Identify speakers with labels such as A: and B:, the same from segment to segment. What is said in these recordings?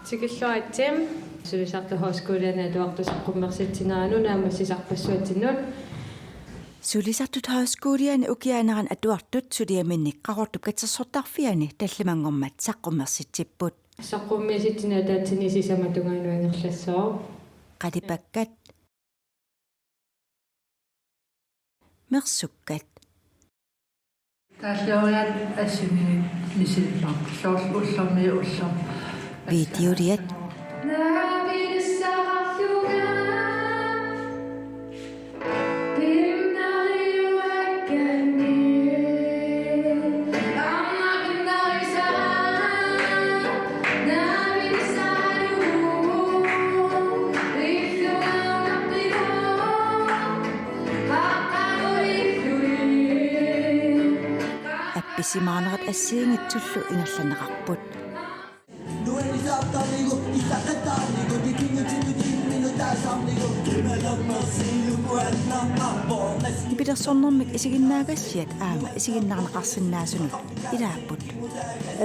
A: Tikilluatsam sulisartu højskolerne eduartusaqqummерситсинарану наамассисарпассуатиннут
B: Sulisartut højskolerne ukianaran eduartut suliaminniqqaqortup katsersortarfiani tallimangormat saqqummersitsipput
A: саққуммиситсина таатсини сисаматунгааnuanерлассоо
B: qadipakkat mersukkat
C: тааллиориат ассуни мисиллаа сооруллэрми уллер
B: videoriat Appisimaanerat assiingitsullu ingerlaneqarput Ipilersornermik isiginnaagassiat aama isiginnaarneqarsinnaasunut ilaapput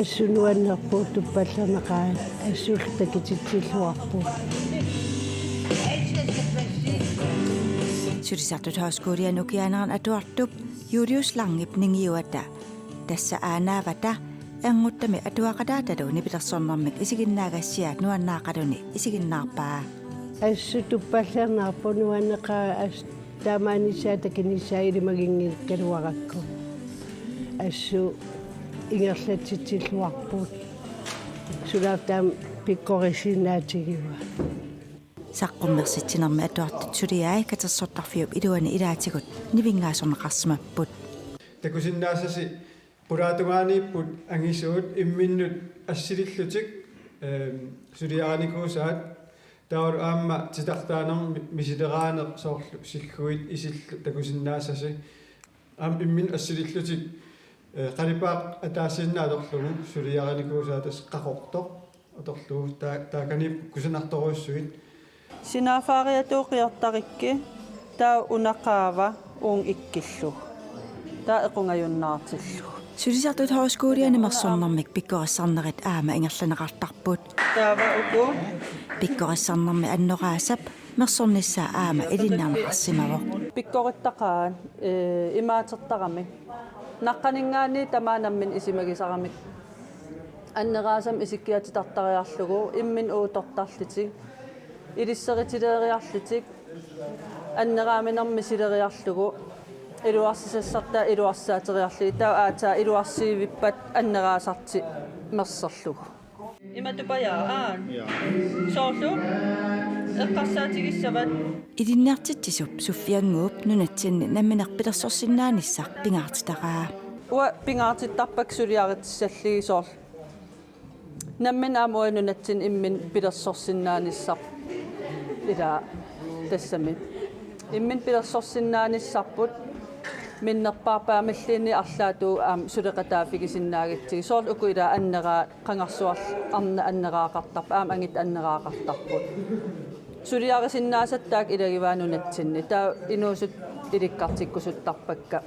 D: ассунуаннерпуут туппаллернеқаат ассуултакититсиллуарпут
B: Sulisartut højskolerne ukianaran atuartup Julius Langip ningiuata tassa aanaavata anguttami atuaqataatalu nipilersornermik isiginnaagassiat nuannaaqaluni isiginnaarpaa
D: ассу туппаллернаарпу нуаннеқаа ас таамаанисаатакинисаилимагингиккалуаракку ассу ингерлатситсиллуарпут сулаартаам пиккорисиннаатигива
B: saqqummersitsinermi atuartut suliaai katersortarfiup iluani ilaatigut nivingaasорneqarsimapпут
E: takusinnaasasi pulaatugaaniipput angisuut imminnut assilillutik suliaaranikuusaat taur aamma titartaanermi misileraane soorlu silluit isillu takusinnaasasi aam immin assilillutik qalipaaq ataassinnaatorlugu suliaaranikuusaatas qaqortoq atorlugu taakaniip kusanartoruussuit
F: Sinaafariatuuqiortarikki taa unaqaava uun ikkillu taa equngajunnaartillu
B: Sulisartut højskolerne mersornermik pikkorissarnerit aama ingerlaneqartarput
F: taava uku
B: pikkorissarnermi annoraasap mersornissaa aama ilinnaarneqarsimavo
F: pikkorittaqaan imaatertarami naqqaningaani tamaanammin isimagisaramik anneraasam isikkiatitartariarlugu immin uutortarlitik ilisseritileriarlitik anneraaminermi sileriarlugu iluarsisassartaa iluarsaateriarli taa aataa iluarsiivippat anneraasarti merserlugu imatupajaa soorlu eqqarsaatigissavat
B: ilinnaartitsisup suffianguup nunatsinni namminerpilersorsinnaanissaq pingaartitaraa
F: ua pingaartittarpak suliaritissalligi nammin aamuanunatsin immin pilersorsinnaanissaq ila tassami immin pilersorsinnaanissarput minnerpaapaamalliini arlaatu suleqataafigisinnaagitsigi soorl uku ila anneraa qangarsuar arna anneraaqartarp angit anneraaqartarput suliarisinnaasattak ilagivaanunatsinni taa inuusut ilikkartikkusuttarpakka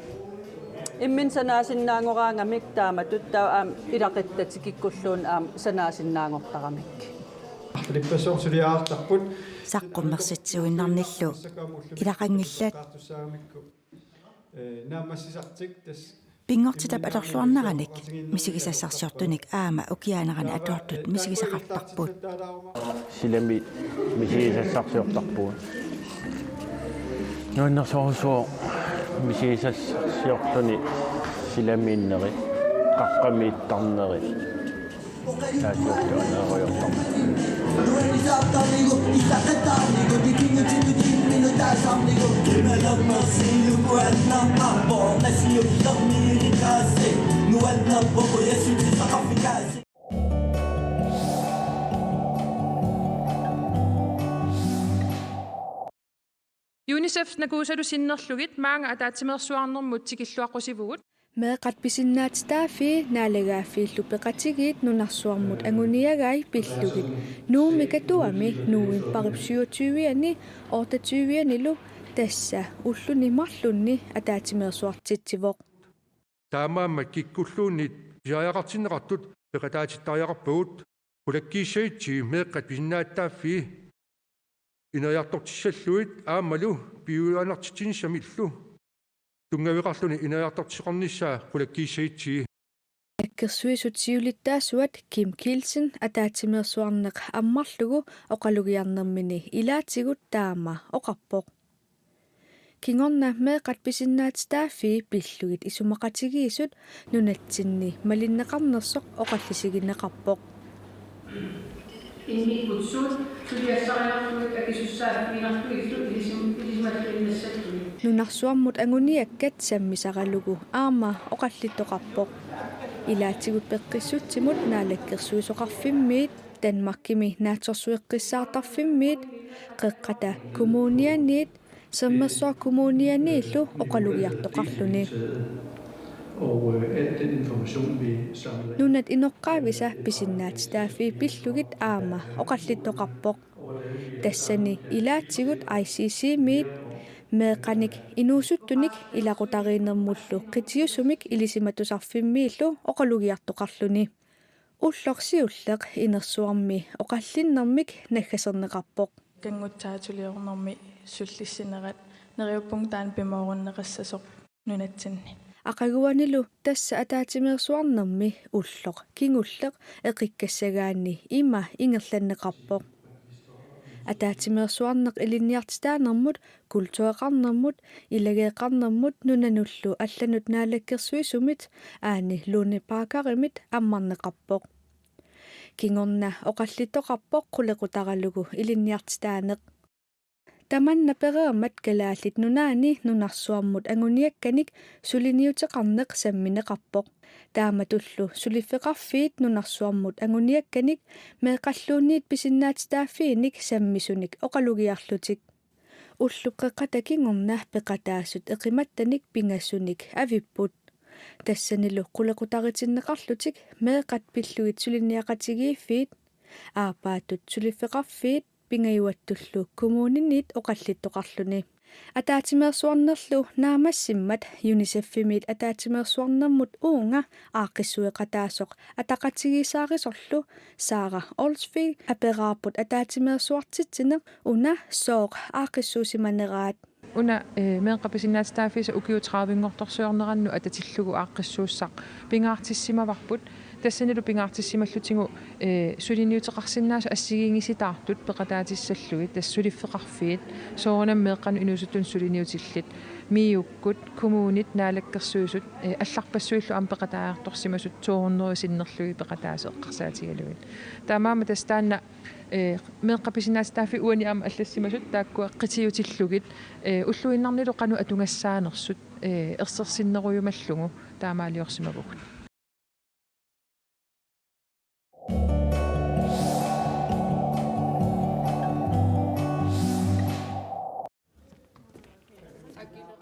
F: immin sanaasinnaangoraangamik taamatut taa ilaqittatikikkulluun sanaasinnaangortaramik
E: lippasoor suliaartarput
B: saqqummersitsiuinnarnillu ilaqangillat
E: naamassisartik tas
B: pingortitap atorluarnaranik misigisassarsiortunik aama ukiaanaran atuartut misigisaqartarput
G: silami misigisassarsiortarput nuannersoorsuo misigisassiortuni silamiinneri qaqqamiittarneri taasuuttuaneeriortarma
H: UNICEF nakuusalu sinnerlugit maanga ataatimersuarnermut tikilluaqqusivugut
I: meeqatpisinnaatitaafi naalagaaffiillu peqatigit nunarsuarmut anguniagai pillugit nuumikatuami nuuin paripsiutyuiani ortatuianilu tassa ullunimarlunni ataatimersuartitsivoq
J: таамаамма киккуллуунит пиаярартиннеқартут пеқатаатиттариақарпагут Kulakkiissuitsi meeqqat pisinnaаттааффи инериарторtissalluit аамалу пиуанартитинissami илlu тунгавеқарлуни инериарторtisоқарнissaa kulakkiissuitsi
I: аккерсуисутсиулиттаасуат Kim Kielsen атаатсимерсуарнеқ аммарлугу оқалугиарнэрмини илаатигут таама оқарпоқ кингорна меэқат писиннаатитааффи пиллугит исумақатигиисут нунатсинни малиннеқарнерсоқ оқаллисигинеқарпоқ нунарсуармут агуниаккат саммисаралугу аама оқаллиттоқарпоқ илаатигут пеққиссутсимут наалаккерсуисоқарфиммиит Danmarkimi naatorsueqqissaartarfimmiit qeqqata kommunianiit semmersuar kommunianiillu oqalugiartoqarluni
E: Og al den information, vi samler.
I: nunat inoqqaavisa pisinnaatstaafi pillugit aama oqallittoqarpoq tassani ilaatigut ICC-miit meeqanik inuusuttunik ilaqutariinermullu qitiusumik ilisimatusarfimmiillu oqalugiartoqarluni уллорсиуллеқ инерсуарми оқаллиннэрмик наггасернеқарпоқ
K: кангутсаатулиорнэрми суллиссинерат нериуппунгтаан пимооруннеқассасоқ нунатсинни ақагуанилу тасса атаатимерсуарнэрми уллоқ кингуллеқ эқиккассагаани има ингерланнеқарпоқ атаатимерсуарнеқ илинниартитаанермут культуеқарнермут илагеэқарнермут нунануллу алланут наалаккерсуисумит аани луни паакаримит аммарнеқарпоқ кингорна оқаллиттоқарпоқ қулеқутаралугу илинниартитаанеқ таманна переэмат калааллит нунаани нунарсуармут агуниакканик сулиниутеқарнеқ самминеқарпоқ тааматуллу сулиффеқарфиит нунарсуармут агуниакканик меэқаллуунниит писиннаатитааффииник саммисуник оқалугиарлутик уллуққеққатакингорна пеқатаасут эқиматтаник пингассуник авиппут тассанилу қулеқутаритиннеқарлутик меэқат пиллугит сулинниақатигииффиит аапаатут сулиффеқарфиит пингаюаттуллу коммунинит оқаллиттоқарлуни атаатимерсуарнерлу наамассиммат юнисеффимит атаатимерсуарнэрмут уунга ааққиссуеқатаасоқ атақатигисаарисорлу Сара Олсфи апераапут атаатимерсуартитсинеқ уна сооқ ааққиссуусиманераат
H: уна меэққаписиннаатитааффиса укиутраавингорторсуорнеранну ататиллугу ааққиссууссақ пингаартиссимаварпут тассанилу пингаартиссималлутингу сулиниутеқарсинаасу ассигингиситаартут пеқатаатиссаллуги тассулиффеқарфиит соорунам меэққану инусуттун сулиниутиллит миуккут коммунит наалаккерсуисут алларпассуиллу ам пеқатааярторсимасут сооруннерусиннерлуги пеқатаасе эққарсаатигалугит таамаама тастаанна меэққаписиннаатитааффи уани аама аллассимасут тааккуа қитиутиллугит уллуиннарнилу қану атунгассаанерсут ерсерсиннеруйумаллугу таамаалиорсимавгут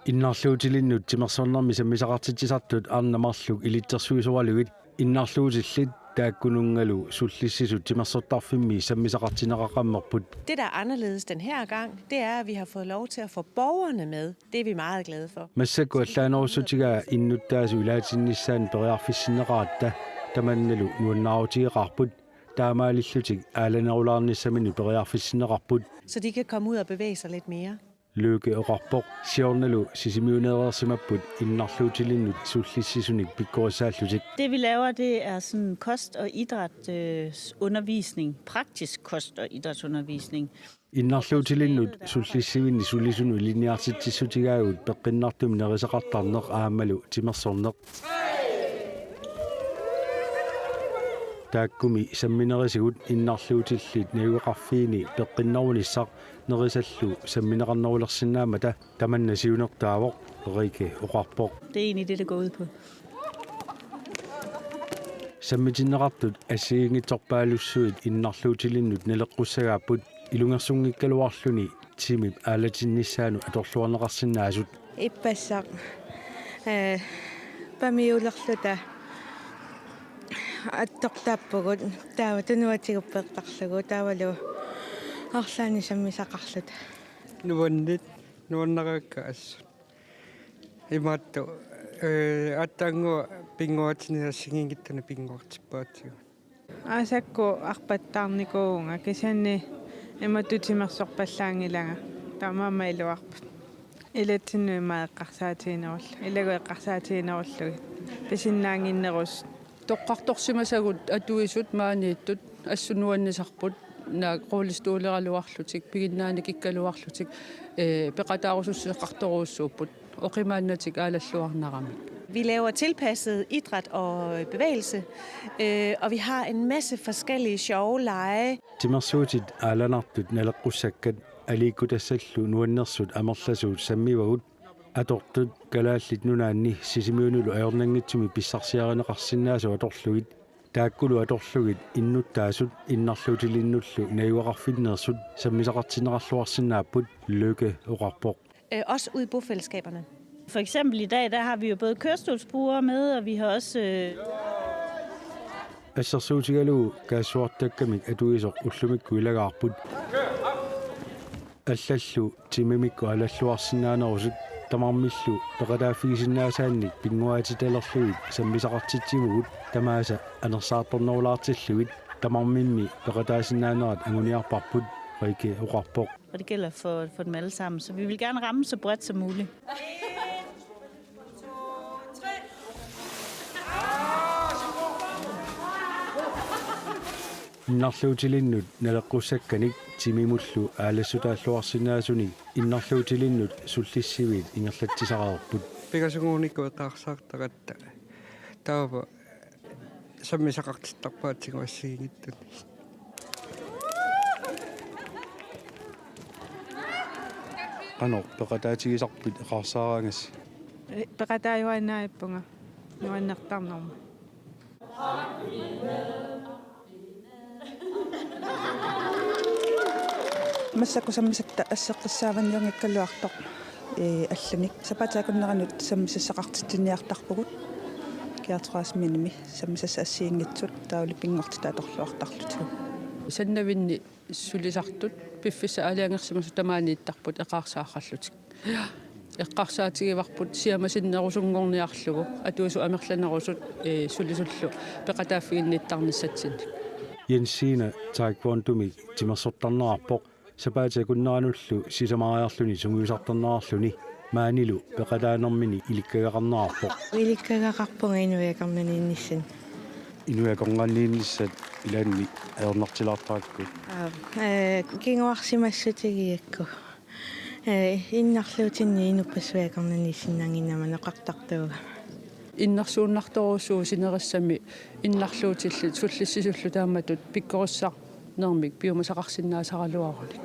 G: иннарлуутилиннут тимерсорнэрми саммисақартитсисартут арнамарлуг илиттерсуисуалугит иннарлуутиллит тааккунунгалу суллиссисут тимерсортарфимми саммисақартинеқақаммерпут.
L: Det, der er anderledes den her gang, det er, at vi har fået lov til at få borgerne med. Det er vi meget glade for.
G: Массаку аллаанерусутига иннуттаасу илаатиннissaан периарфиссинеқаатта таманналу нуаннаарутигеқарпут таамаалиллутик ааланерулаарниссамини периарфиссинеқарпут.
L: Så de kan komme ud og bevæge sig lidt mere.
G: Løke oqarpoq siornalu sisimiuneersimaput innarluutilinnut sullissisunik pikkurisaallutik.
M: Det vi laver, det er sådan kost- og idrætsundervisning, praktisk kost- og idrætsundervisning.
G: Innarluutilinnut sullissivinni sullisunu linniartitsissutigaavut peqqinnartum nerisaqartarneq aammalu timersorneq. Taakkumi samminerisigut innarluutillit naguqarfiini peqqinnerunissaq nerisallu sammineqarnerulersinnaamata tamanna siunertaavoq perike oqarpoq.
M: Det er egentlig det, det går ud på.
G: Sammitinneqartut assiingitsorpaalussuit innarluutilinnut naleqqusagaaput ilungersungikkaluarluni timip aalatinnissaanu atorluarneqarsinnaasut.
N: Ippassaq pamiulerluta аттортааппагут таава тануатигуппеэқтарлугу таавалу арлаани саммисақарлут
O: нуаннаракка ассу имаатто аттаангуа пингуатинерассигингиттана пингуартиппаатигу Asakku arpattarnikuunga kisanni imatutimersorpallaangilanga taamaama iluarput ilatsinnu maeqqarsaatiinerull ilagueqqarsaatiinerullugi pisinnaanginnerus
F: toqqartorsimasagut atuisut maaniittut assunuannisarput naa quulistuuleraluarlutik piginnaani kikkaluarlutik peqataarususseqqartoruussuupput oqimaannatik aalalluarnaramik.
L: Vi laver tilpasset idræt og bevægelse, og vi har en masse forskellige sjove lege.
G: Timersuutit aalanartut naleqqusakkat aliikkutassallu nuannersut amerlasuut sammivagut atortut kalaallit nunaanni sisimiunulu ajornangitsumi pissarsiarineqarsinnaasu atorlugit taakkulu atorlugit innuttaasut innarluutilinnullu naiuaqarfinneersut sammisaqartineqarluarsinnaaput lykke oqarpoq.
L: Også ude i bofællesskaberne.
M: For eksempel i dag, der har vi jo både kørestolsbrugere med, og vi har også...
G: Assersuutigalu kaassuartakkamik atuisoq ullumikku ilagaarput. Allallu timimikku alalluarsinnaanerusut tamarmillu peqataafigisinnaasaanik pinguaatitalerlugit sammisaqartitsimugut tamaasa anersaartornerulaartillugit tamarmimmi peqataasinnaaneret anguniarparput rikke oqarpoq.
M: Og det gælder for dem alle sammen, så vi vil gerne ramme så bredt som muligt.
G: Innarluutilinnut naleqqusakkanik timimullu aallassutaalluarsinnaasuni innarluutilinnut sullissivit ingerlattisaqaerput.
P: Pikasuguunikku eqqaarsaartaqatta taava sammisaqartittarpaatiguassigigittut.
G: Qanor peqataatigisarpit eqarsaaraangas.
O: Peqataajuannaippunga nuannertarnerma.
Q: Массакку саммисатта ассеққиссааванниунгиккалуартоқ алланик сапатаакуннеранут саммисассақартитсинниартарпугут киартраас миними саммисасса ассиингитсут тааули пингортита аторлуартарлуту
F: саннавинни сулисартут пиффиса алиангерсимасу тамаанииттарпут эқарсааққаллутик эққарсаатигиварпут сиамасиннерусунгорниарлугу атуусу амерланерусут сулисуллу пеқатааффигинниттарниссатсинник
G: Jensina taekwondo-mi timersortarnerarpoq sapaatakunneranullu sisamariarluni sunguisartarnerarluni maanilu peqalaanermini ilikkagaqarnerarpoq
N: Ilikkagaqarpunga inuiaqarnaniinnissan
G: inuiaqornganniinnissat ilaanni aornertilaartaakku
N: kinguarsimassutigiakku innarluutinni inuppassuiaqarnaniissinnaanginnama neqartartuuga
F: иннарсууннарторуссуу синериссами иннарлуутилли суллиссисуллу тааматут пиккоруссаарнермик пиумасақарсинаасаралуаруник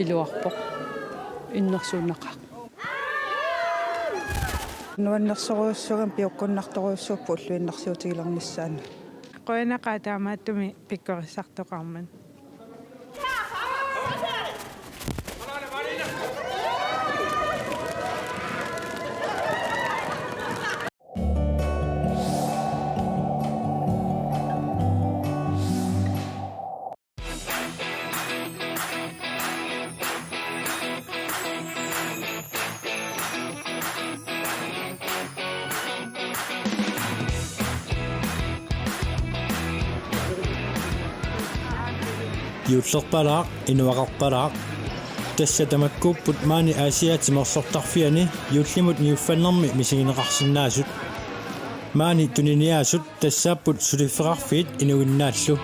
F: илуарпоқ иннарсууннақаа
Q: нуаннерсоруussugam пиуккуннарторуussууппу уллуиннарсиутигилерниссаана
O: qoinaqaa taamaattumi pikkorissartoqarman
R: Юуллерпалаақ инуақарпалаақ тассатамаккууппут маани аасиаатимерсортарфиани юуллимут ниуффаннерми мисигинеқарсинаасут маани туниниаасут тассааппут сулиффеқарфиит инугиннааллу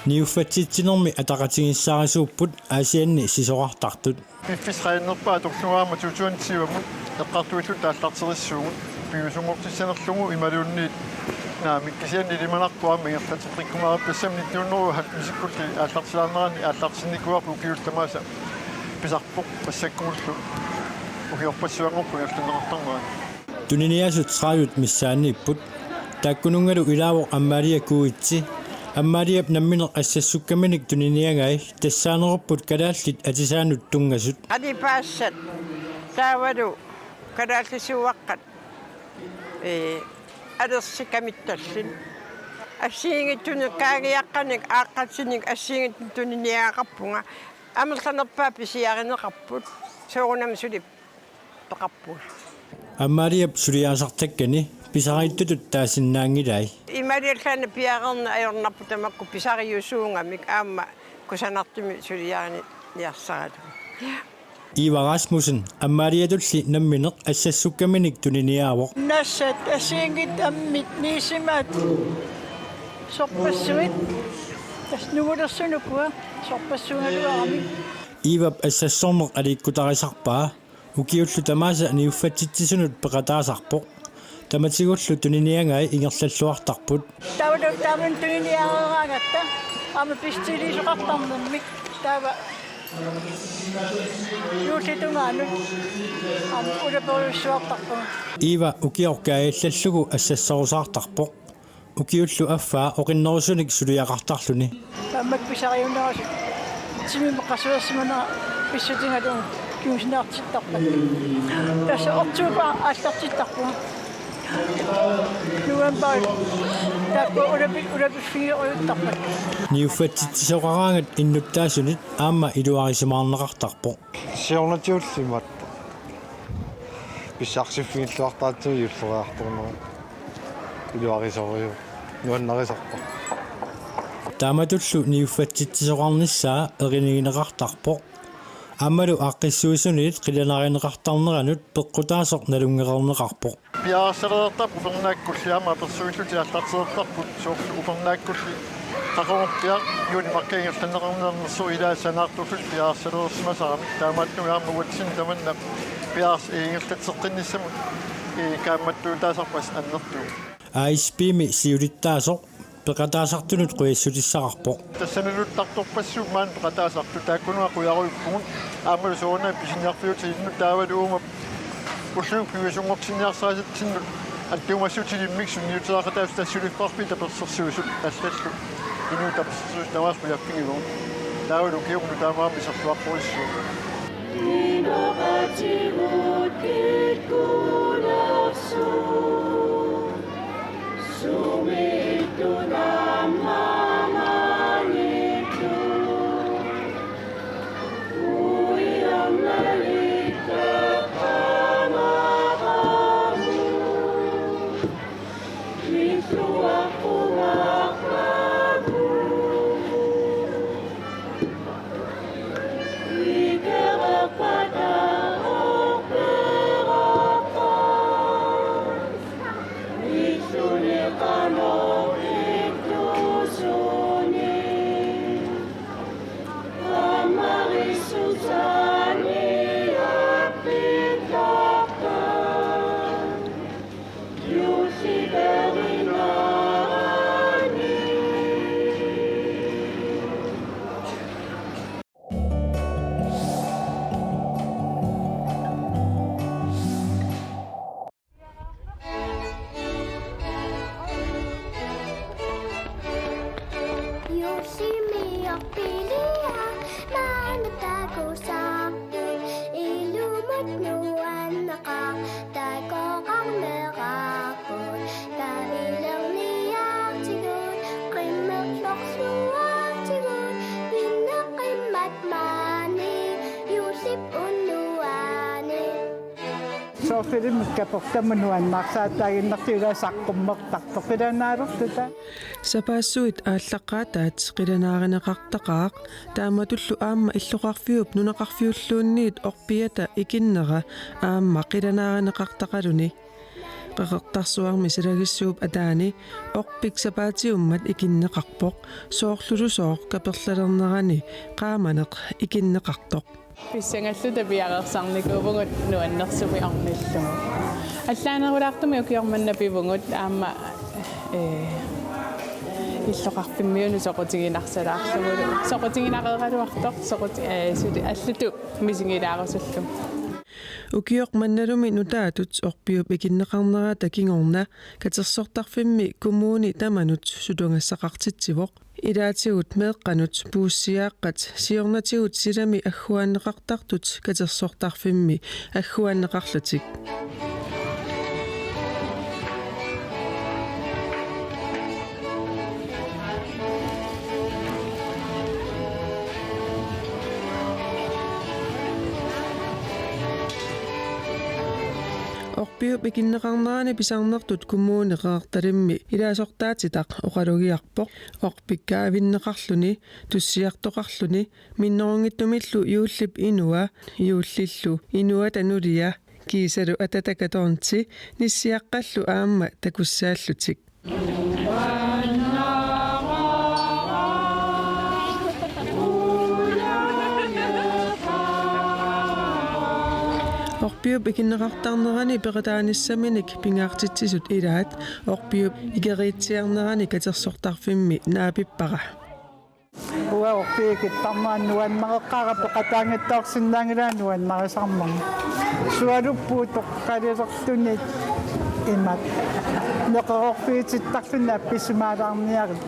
R: ниуффатситсинерми атақатигиссаарисууппут аасианни сисоқартартут
S: пиффисрайнерпаа торлугаама тутуантсивамут эққартуиллут тааллартериссуугут пиусунгортиссанерлугу ималуунниит наами кисианни лиманарпуама ингерлатеққиккумаараппассамни тууннеру мисиккулли ааллартилаарнерани ааллартинникуарпу киултамааса писарпоқ пассаккууллу ухиорпассуангорпу ингерлунеқартарнерани
R: туниниасут сраают миссааннииппут тааккунунгалу илаавоқ аммаалиаккуитси аммаалиап намминеқ ассассуккаминик тунiniangай тассаанерпут калааллит атисаанут тунгасут
T: адипаассат таавалу калааллисууаққат алерсикамитталлин ассиингиттуни каагиаққаник ааққатсиник ассиингит тунiniaqarpunga амерланерпаа писиаринеқарпут соорунам сулип тоқарпуул
R: аммаалиап сулиаасартаккани писариттутут таасиннаангилай
T: ималиаллаана пиаарерна аёрнарпу тамакку писариусуунгамик аама кусанартими сулиарини ниарсарату
R: Ива Расмуссен аммаалиатулли намминеқ ассассуккаминик тунiniaavoq
U: нассат ассиингит аммит нисимат сорпассуит таснугулерсунукуа сорпассунгалуарами
R: Ива ассассорнеқ аликкутарисарпаа укиуллу тамааса аниуффатситсисунут пеқатаасарпоқ таматигуллу тунiniangай ингерллаллуартарпут
U: тавлу тавн тунiniaagatta ама пистилисоқартарнэрмик тава юуситунгаанут ама улаперуссуартарпуга
R: Ива укиоркааиллаллугу ассассорусаартарпоқ укиуллу аффаа оқиннерусуник сулиақартарлуни
U: аммак писариунерас тимимеққасуассимана писсутингалуун киусинеартиттарпа тасса ортуупа аллартиттарпуга нуамбай таппа улапиффигеруйуттарпа
R: ниуффатситсоқараангат иннуттаасунит аама илуарисимаарнеқартарпоқ
V: сиорнатиуллимат писсарсиффигиллуартаатсуи юллериарторнера илуарисориу нуаннерисарпа
R: тааматуллу ниуффатситсоқарниссаа эринигинеқартарпоқ аммалу аққиссуисунит қиланаринеқартарнеранут пеққутаасоқ налунгерернеқарпоқ
S: пиаарсалеэртап упернааккуллиама аперсуиллути аллартеэртарпут соорлу упернааккулли тақорпиа юни маркаингерланнеқарнернерсу илаассанаартуллу пиаарсалеэрсимасарами таамааттугаама уатсин таманна пиаарс ингерлатсеққинниссамут каамматтуутаасарпас аннертуу
R: аиспими сиулиттаасоқ пеқатаасартунут қуиссутиссақарпоқ
S: тассаналуттарторпассуг маан пеқатаасарту тааккунуа қуяруйппугун аамалу соона писиниарфиути инну таавалуума уллуг пивисунгортинниарсаасатсиннут аттиумассутилиммик сунниутеақатаус тассулиффарпи таперсерсуусут аллаллу инну таперсерсуус таваасқуяппигиву таавалу киугну таамаами сартуарпуиссуу иногатигут киккунерсу
W: сапаассуит ааллаққаатаат қиланааринеқартақаақ тааматуллу аама иллоқарфиуп нунақарфиуллуунниит орпиата икиннера аама қиланааринеқартақалуни қеқертарсуарми силагиссууп атаани орпик сапаатиуммат икиннеқарпоқ соорлулусоор каперлалернерани qaamaneq икиннеқартоқ
X: писсангаллута пиарерсарникуувгут нуаннерсуми орниллугу аллаанерулаартуми укиорманна пивугут аама иллоқарпиммиуну соқутигинарсалаарлугулу соқутигинақеералуартоқ соқути сули аллуту мисигилаарусуллу
W: Ukiok mannalumi nutaatut orpiup ikinneqarneraa takingorna katersortarfimmi kommuni tamanut sutungassaqartitsivoq ilaatigut meeqqanut puussiaaqqat siornatigut silami agguanneqartartut katersortarfimmi agguanneqarlutik Orpiup ikinneqarnerani pisarnertut kommuneqeqartalimmi ilaasortaatitaq oqalugiarpoq orpikkaavinneqarluni tussiartoqarluni minnorungittumillu iullip inua iullillu inua tanulia kiisalu atatakatornti nissiaqqallu aamma takussaallutik Orpiup ikinneqartarnerani peqataanissamminik pingaartitsisut ilaat orpiup ikeriitsiarnerani katersortarfimmi naapippaqa
U: Uwa orpiikit tarmaan nuanneqeqqaara peqataangittaorsinnaangilaa nuannarisarmam sualuppuut toqqalilertunit imat neqerorpiitittarluna appissumaalaarniarit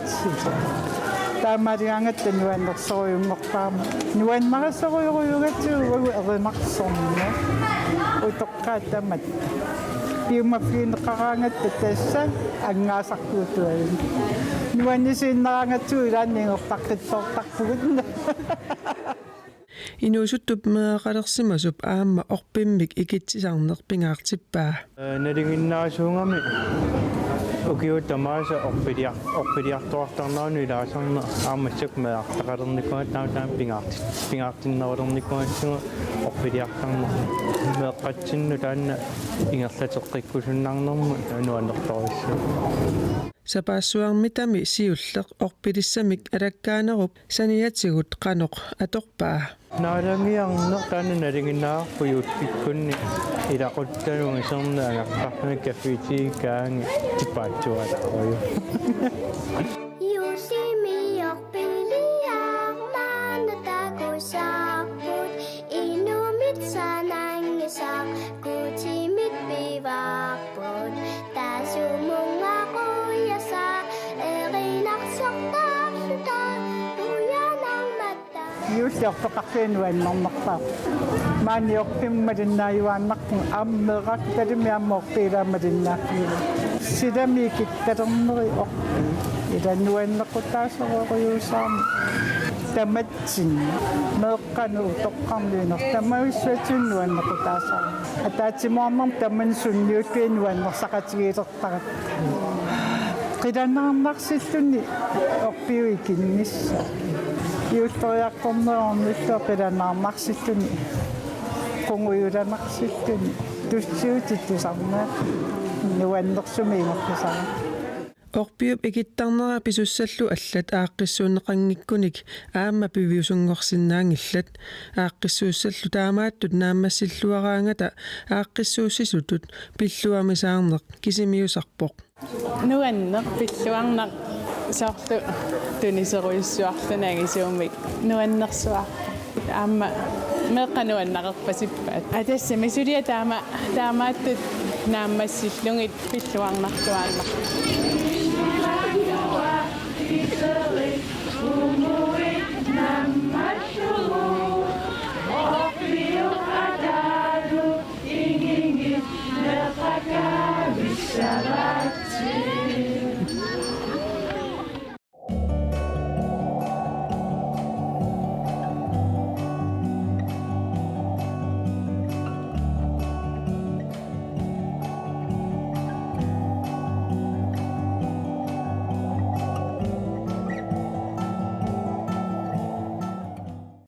U: таамаалигаангатта нуаннерсориунгорпаама нуаннарасориуруйугатсуу эримарсорна утоққаатамат пиумаффиинеқараангатта тасса ангаасартуутуагин нуаннисииннераангатсуу илааннингортаққитсоортарпугут
W: Inusuttup meeqalersimasup aamma orpimmik ikitsisarnerpingaartippaa
A: налингиннаасуунгами укиутамааса орпилиарторtarnaanu ilaasarna aammassuk meeqtaqalernikkuat taam pingaartinnerulernikuatsuga orpiliartarna meeqqatsinnu taanna ingerlateqqikkusunnarnermu nuannertorissu Sapaassuarmitami siulleq orpilissamik alakkaanerup saniatigut qanoq atorpaa Naalangiarner taanna nalinginnaarpu yuutkikkunni ilaquttanuun serna angaqqarna kaffitiikaangi tipaatsualaruyu
U: юусиорпеқарфиинуаннэрнерпаа маниорпиммалиннааюааннарпу аммеқатталимиаммоортииламалиннааққиила силамикиккалернери орпи иланнуаннеқутаасеруйуусаама таматсин меэққану тоққарнуинер тамависсуатсиннуаннеқутаасаа атаатимоорнер таман сунниуткиинуаннерсақатигиилертарат қиланнаарнарсиллуни орпиуикиннисса юусториаққорнеорниллуа пиланаарнарсиллуни қунгуйуланарсиллуни туссиутиттусарнаа нуаннерсумиингорпусара
W: Orpiup ikittarnera pisussаллу аллат ааққиссуунеқангиккуник аама пивиусунгорсиннаангилlat ааққиссууссаллу таамааттут нааммассиллуараангата ааққиссууссисутут пиллуамисаарнеқ кисимиусарпоқ
X: Nuanner pilluarnaq saarlu tuniseriussuarlunagisuumik nuannersuar aamma meeqqanuannaqerpasippaat atassa misulia taamaattut naammassillungit pilluarnartuaanneq
S: Sabati